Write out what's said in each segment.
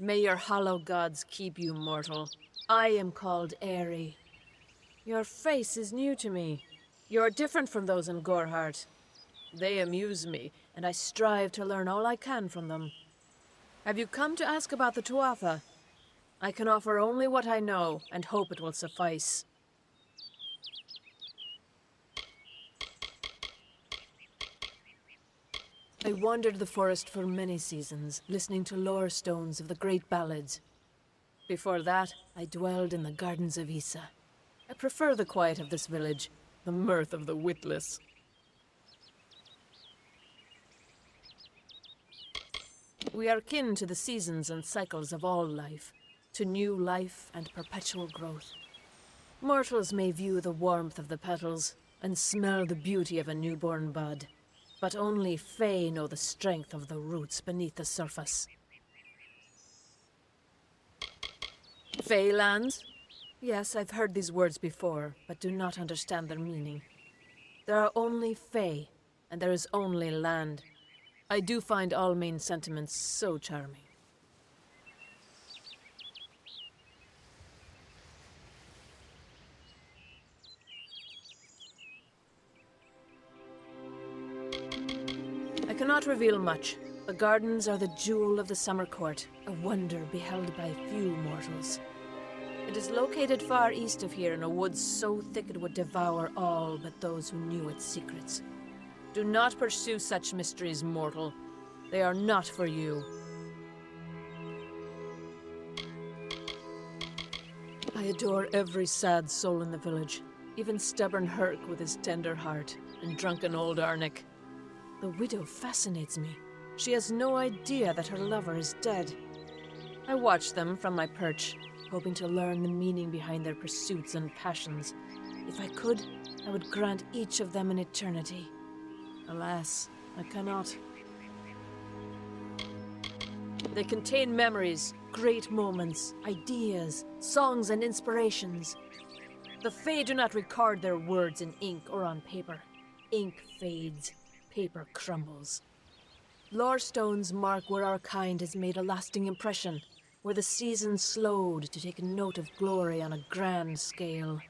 May your hollow gods keep you mortal. I am called Aerie. Your face is new to me. You're different from those in Gorhart. They amuse me, and I strive to learn all I can from them. Have you come to ask about the Tuatha? I can offer only what I know, and hope it will suffice. I wandered the forest for many seasons, listening to lore stones of the great ballads. Before that, I dwelled in the gardens of Issa. I prefer the quiet of this village, the mirth of the witless. We are kin to the seasons and cycles of all life, to new life and perpetual growth. Mortals may view the warmth of the petals and smell the beauty of a newborn bud, but only Fae know the strength of the roots beneath the surface. Fae lands? Yes, I've heard these words before, but do not understand their meaning. There are only Fae, and there is only land. I do find all main sentiments so charming. I cannot reveal much. The gardens are the jewel of the summer court, a wonder beheld by few mortals. It is located far east of here in a wood so thick it would devour all but those who knew its secrets. Do not pursue such mysteries, mortal. They are not for you. I adore every sad soul in the village, even stubborn Herc with his tender heart, and drunken old Arnik. The widow fascinates me. She has no idea that her lover is dead. I watch them from my perch, hoping to learn the meaning behind their pursuits and passions. If I could, I would grant each of them an eternity. Alas, I cannot. They contain memories, great moments, ideas, songs, and inspirations. The Fae do not record their words in ink or on paper. Ink fades, paper crumbles. Lore stones mark where our kind has made a lasting impression, where the seasons slowed to take note of glory on a grand scale.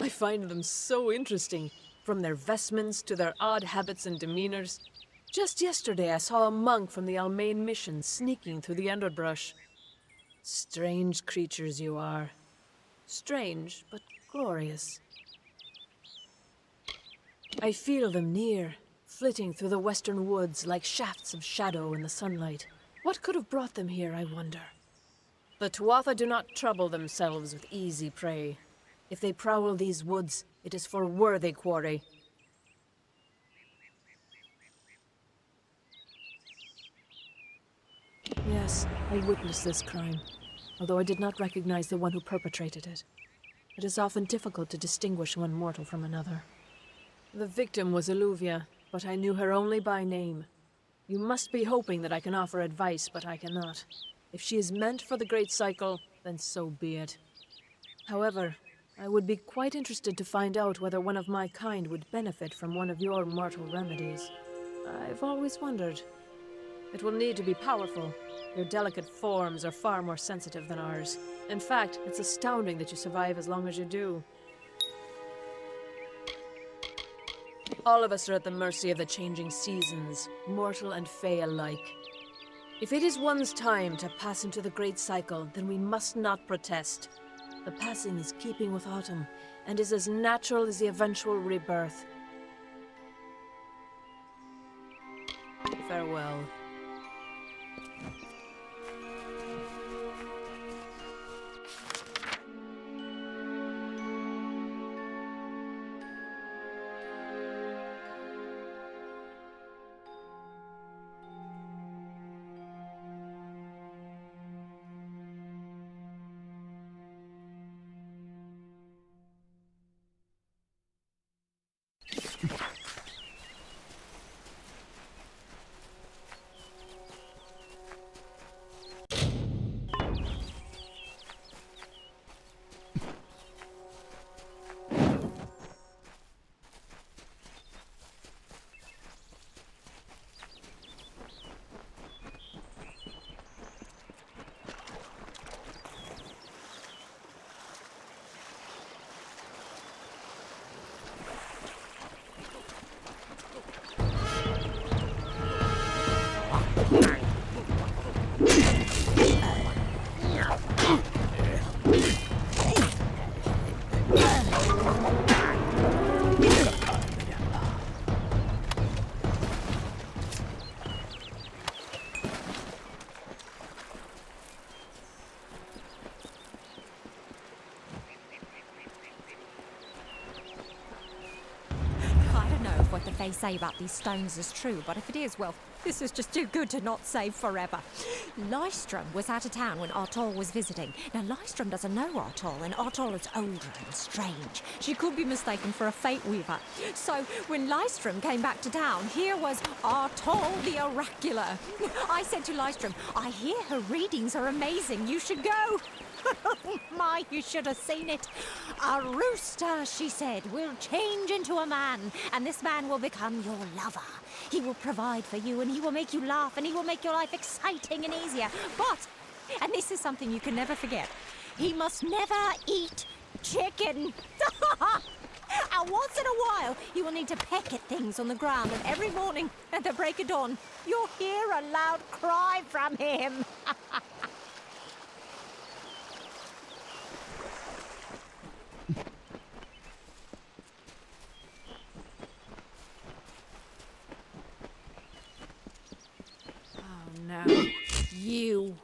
I find them so interesting, from their vestments to their odd habits and demeanors. Just yesterday I saw a monk from the Almain mission sneaking through the underbrush. Strange creatures you are. Strange, but glorious. I feel them near, flitting through the western woods like shafts of shadow in the sunlight. What could have brought them here, I wonder? The Tuatha do not trouble themselves with easy prey. If they prowl these woods, it is for worthy quarry. Yes, I witnessed this crime, although I did not recognize the one who perpetrated it. It is often difficult to distinguish one mortal from another. The victim was Illuvia, but I knew her only by name. You must be hoping that I can offer advice, but I cannot. If she is meant for the Great Cycle, then so be it. However, I would be quite interested to find out whether one of my kind would benefit from one of your mortal remedies. I've always wondered. It will need to be powerful. Your delicate forms are far more sensitive than ours. In fact, it's astounding that you survive as long as you do. All of us are at the mercy of the changing seasons, mortal and Fae alike. If it is one's time to pass into the Great Cycle, then we must not protest. The passing is keeping with autumn, and is as natural as the eventual rebirth. Farewell. what the Fae say about these stones is true, but if it is, well, this is just too good to not save forever. Lystrom was out of town when Artol was visiting. Now, Lystrom doesn't know Artol, and Artol is older and strange. She could be mistaken for a Fate Weaver. So, when Lystrom came back to town, here was Artol the Oracular. I said to Lystrom, I hear her readings are amazing. You should go. My, you should have seen it. A rooster, she said, will change into a man, and this man will become your lover. He will provide for you, and he will make you laugh, and he will make your life exciting and easier. But, and this is something you can never forget, he must never eat chicken. And once in a while, he will need to peck at things on the ground, and every morning at the break of dawn, you'll hear a loud cry from him. Now, you.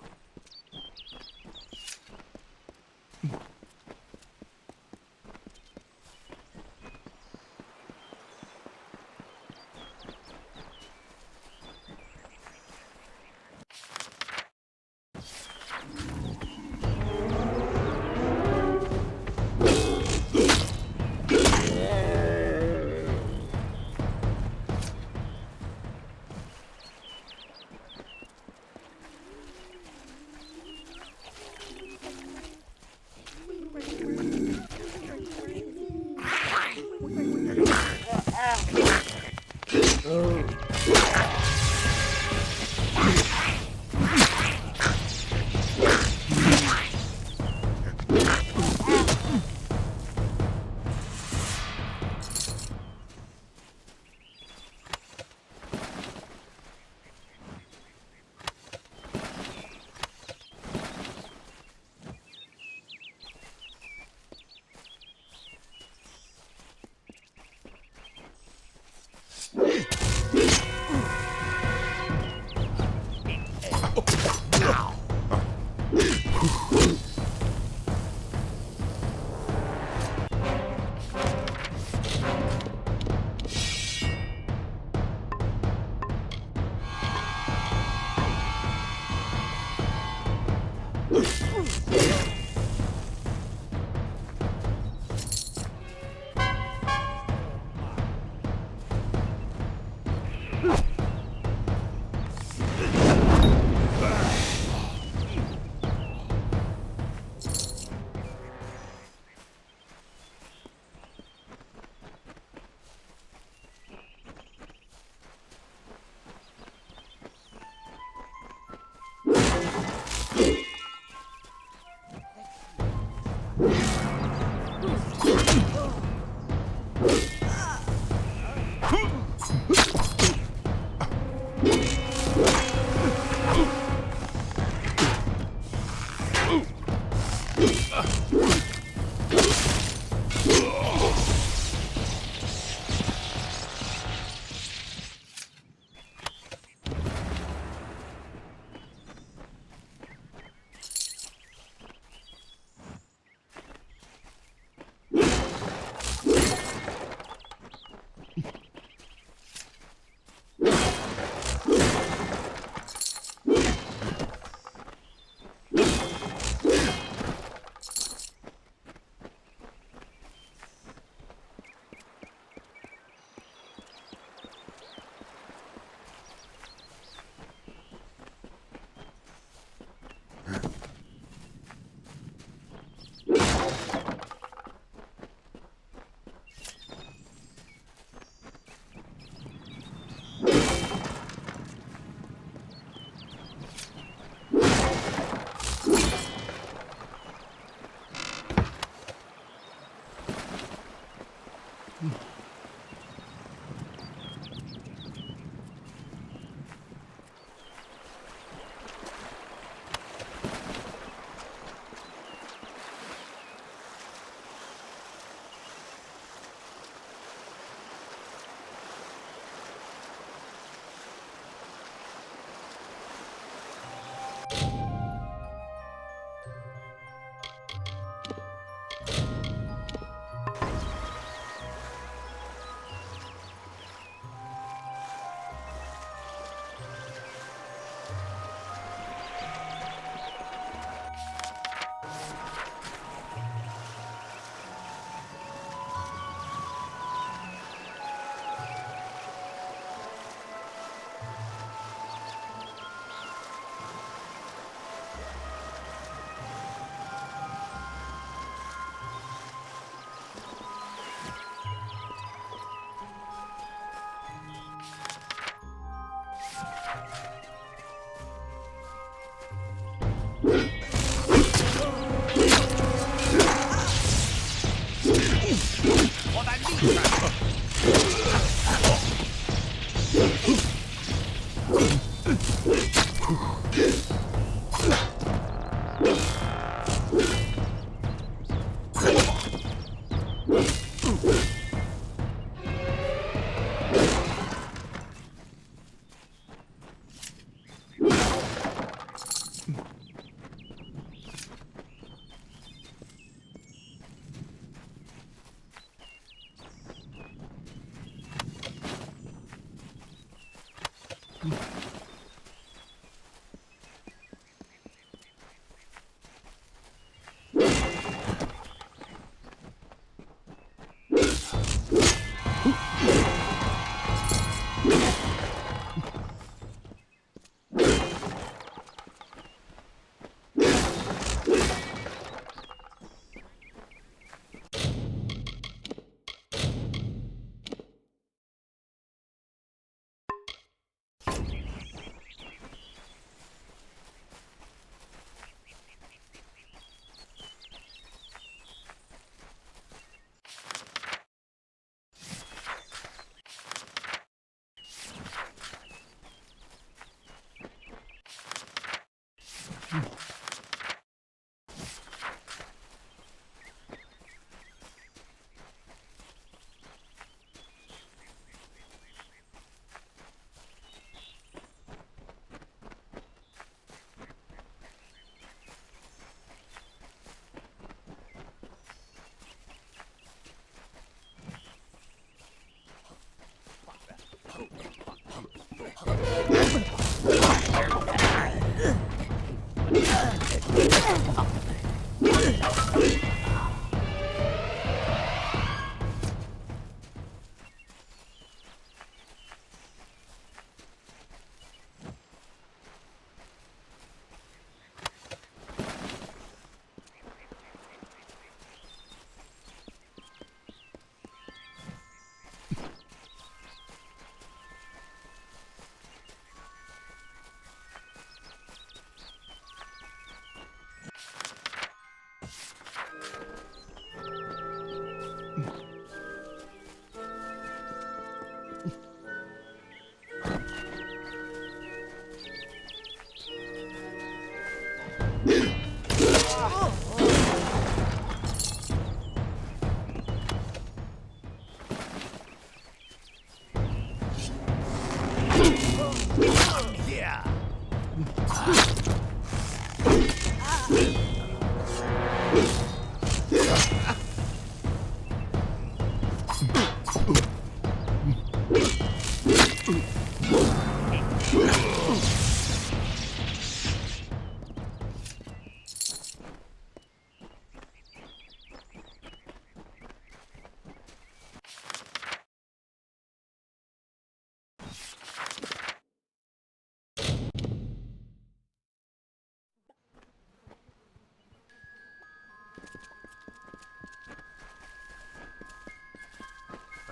What I need.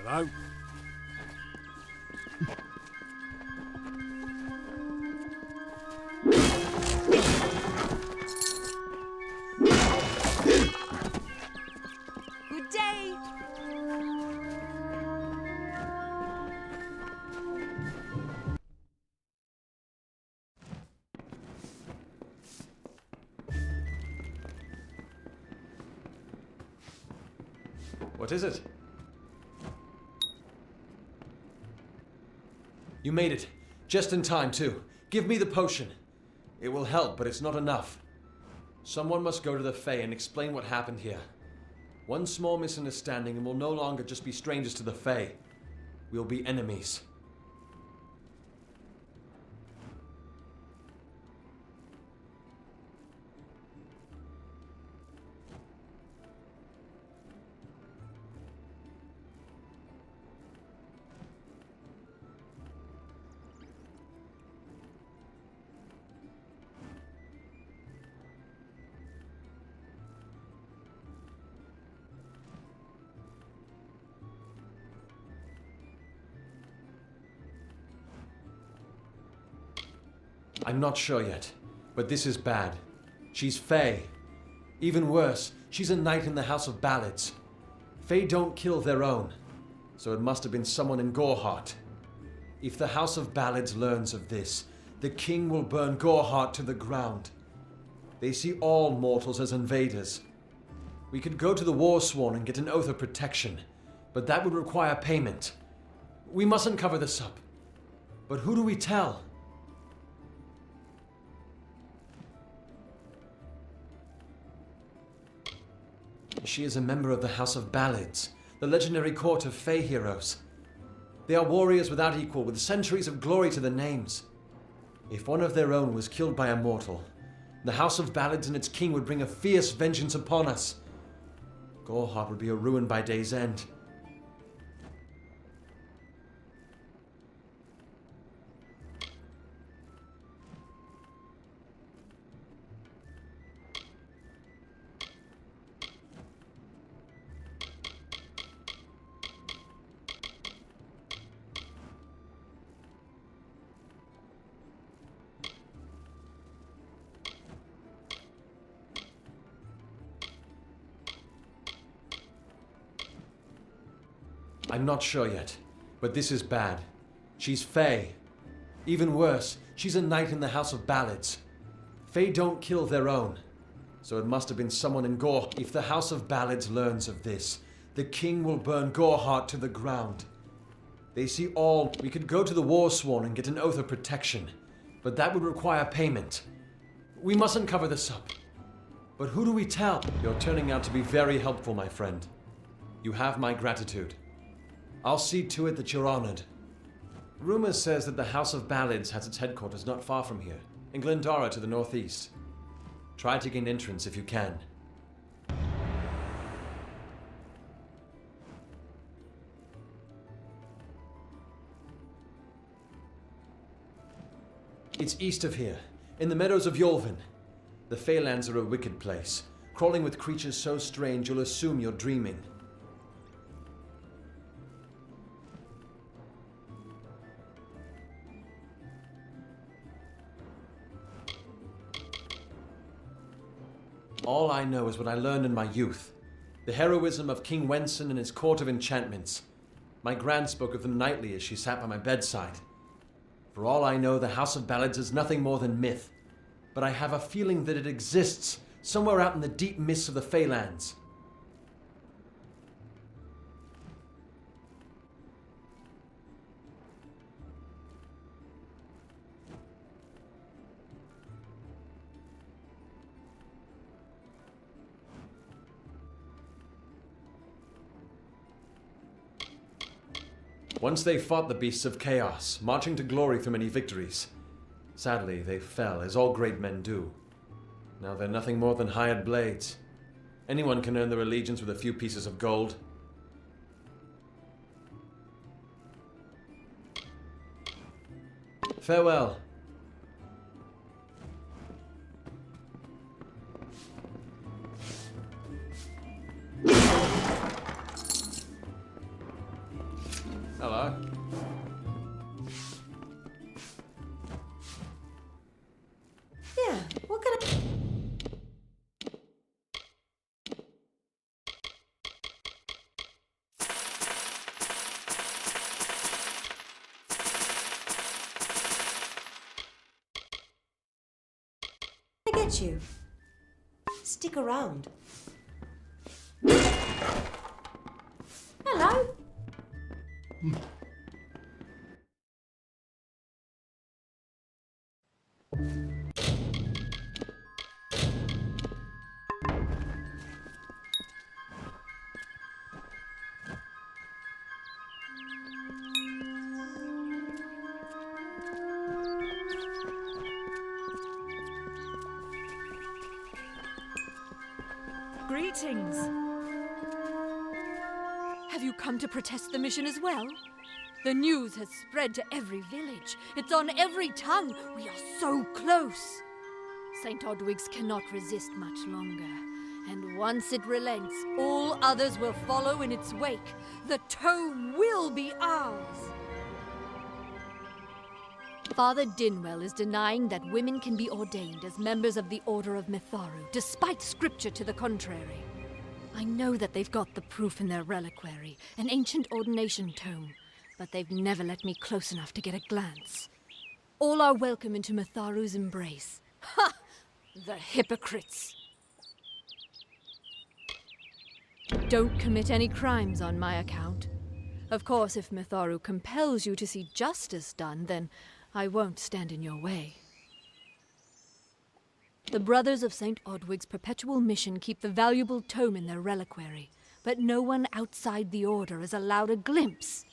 Hello? Good day. What is it? You made it. Just in time, too. Give me the potion. It will help, but it's not enough. Someone must go to the Fae and explain what happened here. One small misunderstanding and we'll no longer just be strangers to the Fae. We'll be enemies. I'm not sure yet, but this is bad. She's Fae. Even worse, she's a knight in the House of Ballads. Fae don't kill their own, so it must have been someone in Goreheart. If the House of Ballads learns of this, the king will burn Goreheart to the ground. They see all mortals as invaders. We could go to the Warsworn and get an oath of protection, but that would require payment. We mustn't cover this up. But who do we tell? She is a member of the House of Ballads, the legendary court of Fae heroes. They are warriors without equal, with centuries of glory to their names. If one of their own was killed by a mortal, the House of Ballads and its king would bring a fierce vengeance upon us. Goreheart would be a ruin by day's end. I'm not sure yet, but this is bad. She's Fae. Even worse, she's a knight in the House of Ballads. Fae don't kill their own, so it must have been someone in Gore. If the House of Ballads learns of this, the king will burn Goreheart to the ground. They see all. We could go to the Warsworn and get an oath of protection, but that would require payment. We mustn't cover this up. But who do we tell? You're turning out to be very helpful, my friend. You have my gratitude. I'll see to it that you're honored. Rumor says that the House of Ballads has its headquarters not far from here, in Glendara to the northeast. Try to gain entrance if you can. It's east of here, in the meadows of Yolvin. The Feylands are a wicked place, crawling with creatures so strange you'll assume you're dreaming. All I know is what I learned in my youth. The heroism of King Wenson and his court of enchantments. My gran spoke of them nightly as she sat by my bedside. For all I know, the House of Ballads is nothing more than myth. But I have a feeling that it exists somewhere out in the deep mists of the Feylands. Once they fought the beasts of chaos, marching to glory through many victories. Sadly, they fell, as all great men do. Now they're nothing more than hired blades. Anyone can earn their allegiance with a few pieces of gold. Farewell. Hello. Yeah, what can I... get you. Stick around. Hello. Greetings. Have you come to protest the mission as well? The news has spread to every village. It's on every tongue. We are so close. St. Odwig's cannot resist much longer. And once it relents, all others will follow in its wake. The tome will be ours. Father Dinwell is denying that women can be ordained as members of the Order of Mitharu, despite scripture to the contrary. I know that they've got the proof in their reliquary, an ancient ordination tome, but they've never let me close enough to get a glance. All are welcome into Matharu's embrace. Ha! The hypocrites! Don't commit any crimes on my account. Of course, if Matharu compels you to see justice done, then I won't stand in your way. The Brothers of St. Odwig's perpetual mission keep the valuable tome in their reliquary, but no one outside the Order is allowed a glimpse.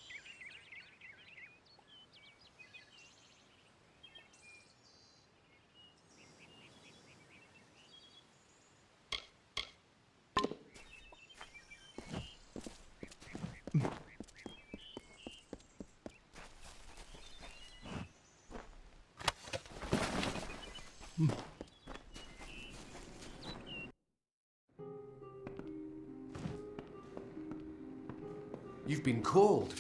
You've been called.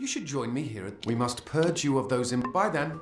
You should join me here. We must purge you of those By then.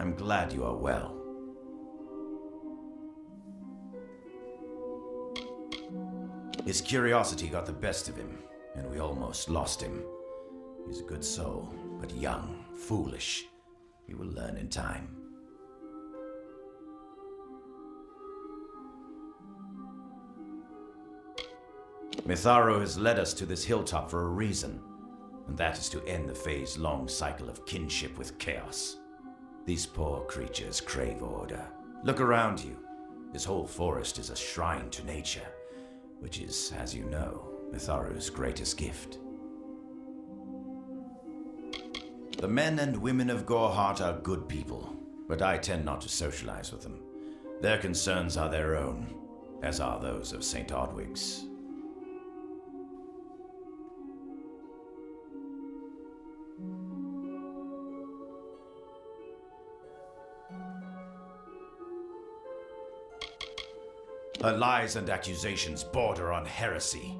I'm glad you are well. His curiosity got the best of him, and we almost lost him. He's a good soul, but young, foolish. He will learn in time. Mitharu has led us to this hilltop for a reason, and that is to end the Fae's long cycle of kinship with chaos. These poor creatures crave order. Look around you. This whole forest is a shrine to nature, which is, as you know, Mitharu's greatest gift. The men and women of Gorhart are good people, but I tend not to socialize with them. Their concerns are their own, as are those of St. Ordwig's. Her lies and accusations border on heresy.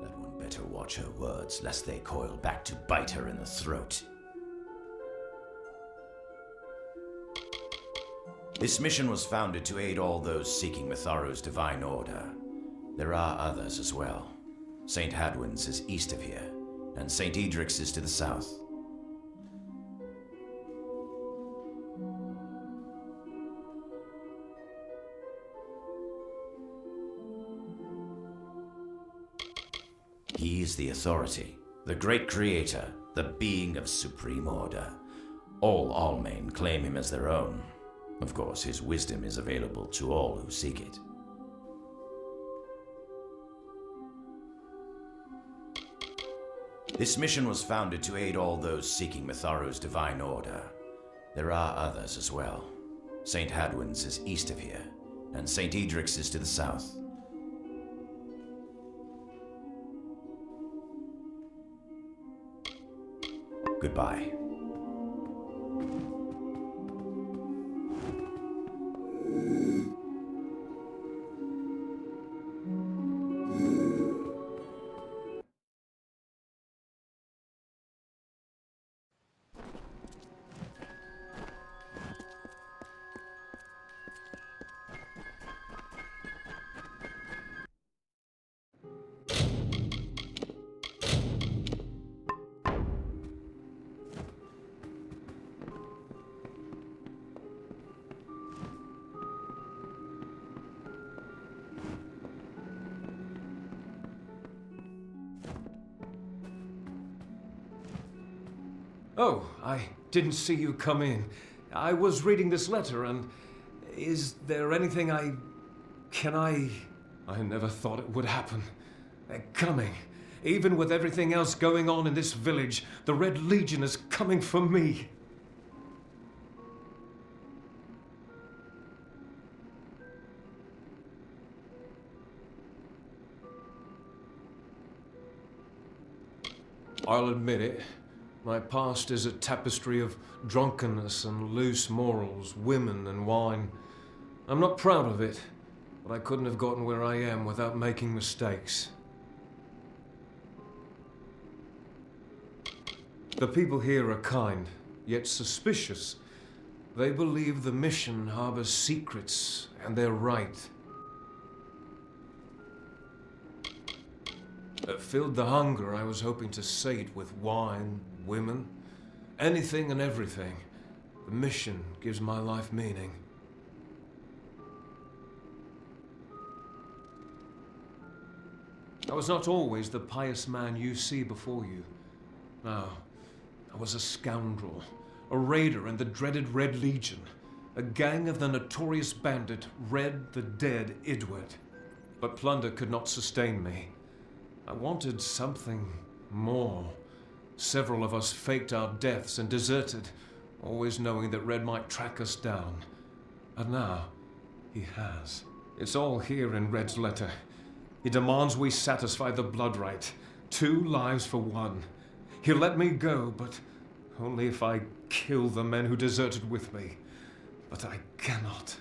That one better watch her words, lest they coil back to bite her in the throat. This mission was founded to aid all those seeking Mitharu's divine order. There are others as well. St. Hadwin's is east of here, and St. Edric's is to the south. He is the authority, the great creator, the being of supreme order. All Almain claim him as their own. Of course, his wisdom is available to all who seek it. This mission was founded to aid all those seeking Mitharu's divine order. There are others as well. St. Hadwin's is east of here, and St. Edric's is to the south. Goodbye. Oh, I didn't see you come in. I was reading this letter, and is there anything I never thought it would happen. They're coming. Even with everything else going on in this village, the Red Legion is coming for me. I'll admit it. My past is a tapestry of drunkenness and loose morals, women and wine. I'm not proud of it, but I couldn't have gotten where I am without making mistakes. The people here are kind, yet suspicious. They believe the mission harbors secrets, and they're right. Filled the hunger I was hoping to sate with wine, women, anything and everything. The mission gives my life meaning. I was not always the pious man you see before you. No, I was a scoundrel, a raider in the dreaded Red Legion, a gang of the notorious bandit Red the Dead Idward. But plunder could not sustain me. I wanted something more. Several of us faked our deaths and deserted, always knowing that Red might track us down. And now, he has. It's all here in Red's letter. He demands we satisfy the blood rite. 2 lives for 1. He'll let me go, but only if I kill the men who deserted with me. But I cannot.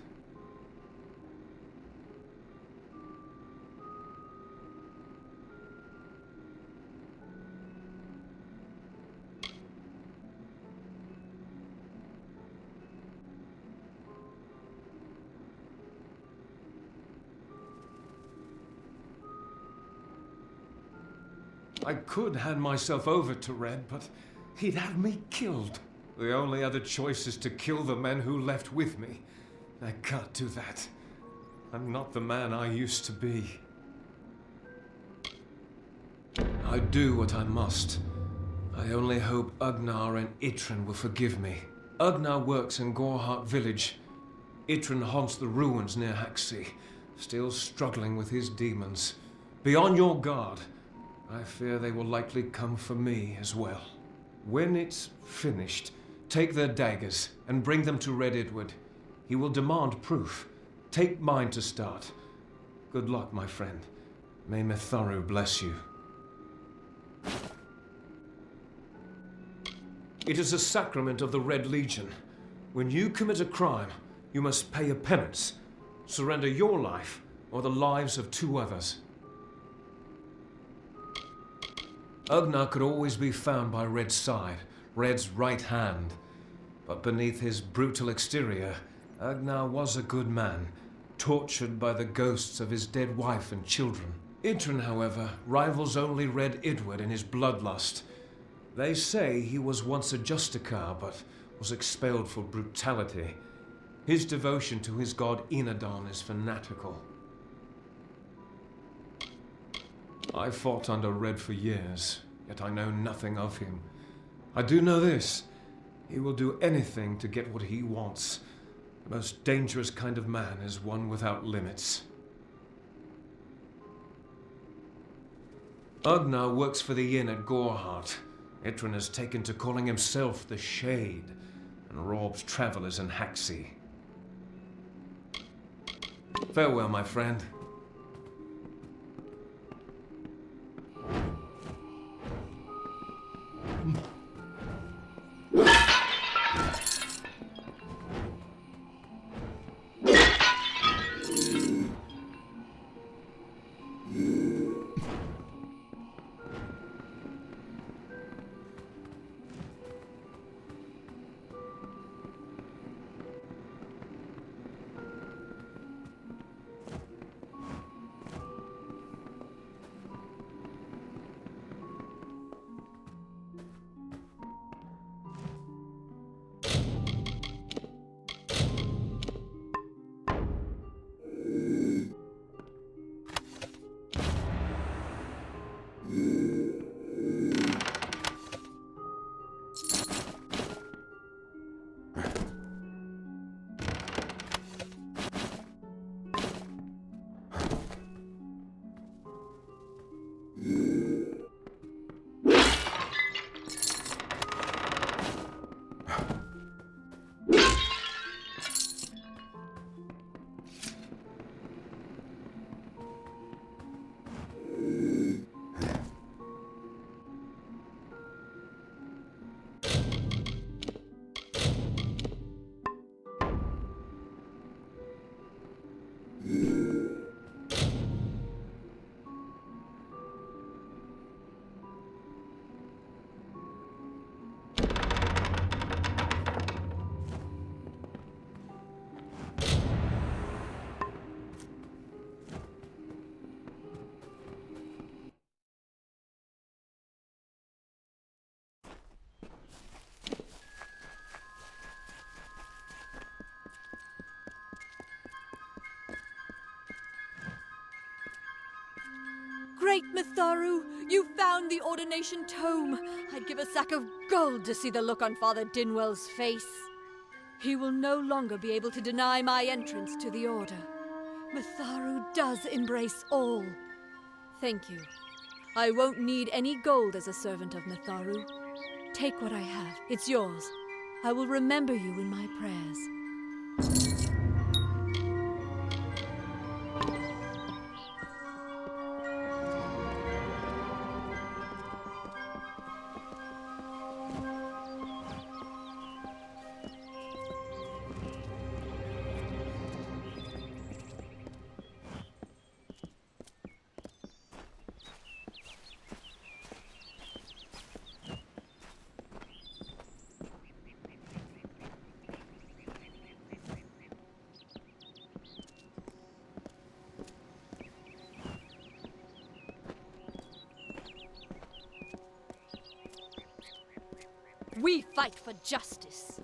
I could hand myself over to Red, but he'd have me killed. The only other choice is to kill the men who left with me. I can't do that. I'm not the man I used to be. I do what I must. I only hope Ugnar and Itrin will forgive me. Ugnar works in Gorhart village. Itrin haunts the ruins near Haxi, still struggling with his demons. Be on your guard. I fear they will likely come for me as well. When it's finished, take their daggers and bring them to Red Edward. He will demand proof. Take mine to start. Good luck, my friend. May Mitharu bless you. It is a sacrament of the Red Legion. When you commit a crime, you must pay a penance. Surrender your life or the lives of 2 others. Ugnar could always be found by Red's side, Red's right hand. But beneath his brutal exterior, Ugnar was a good man, tortured by the ghosts of his dead wife and children. Itrin, however, rivals only Red Edward in his bloodlust. They say he was once a Justicar, but was expelled for brutality. His devotion to his god Enadon is fanatical. I fought under Red for years, yet I know nothing of him. I do know this. He will do anything to get what he wants. The most dangerous kind of man is one without limits. Ugnar works for the inn at Gorhart. Itrin has taken to calling himself the Shade and robs travelers in Haxi. Farewell, my friend. Great Mitharu, you found the Ordination Tome. I'd give a sack of gold to see the look on Father Dinwell's face. He will no longer be able to deny my entrance to the Order. Mitharu does embrace all. Thank you. I won't need any gold as a servant of Mitharu. Take what I have. It's yours. I will remember you in my prayers. We fight for justice.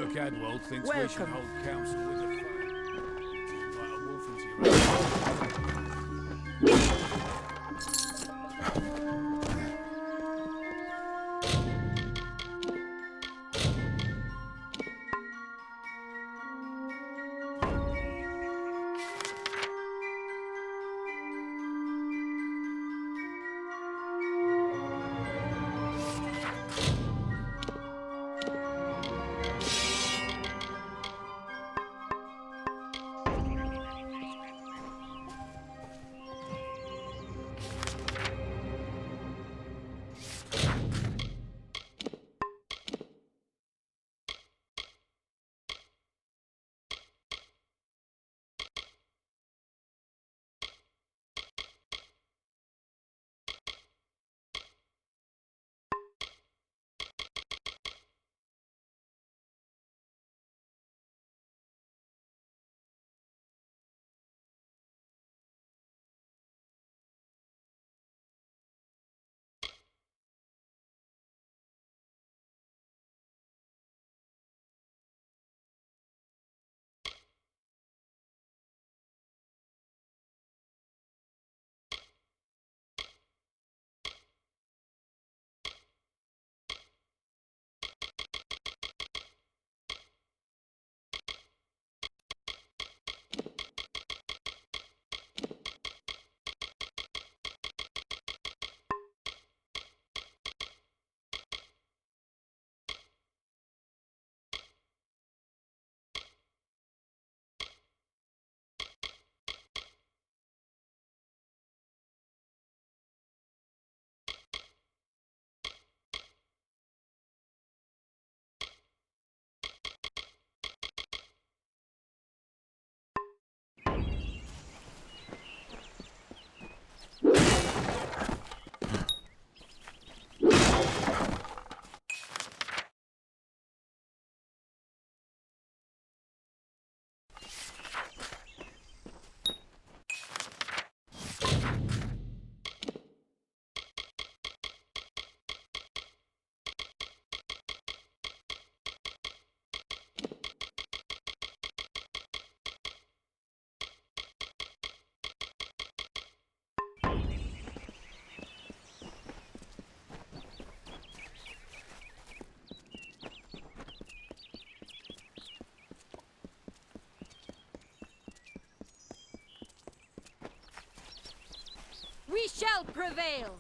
Adwold thinks we should Welcome. hold council with the Fae. Like a wolf into your own. We shall prevail!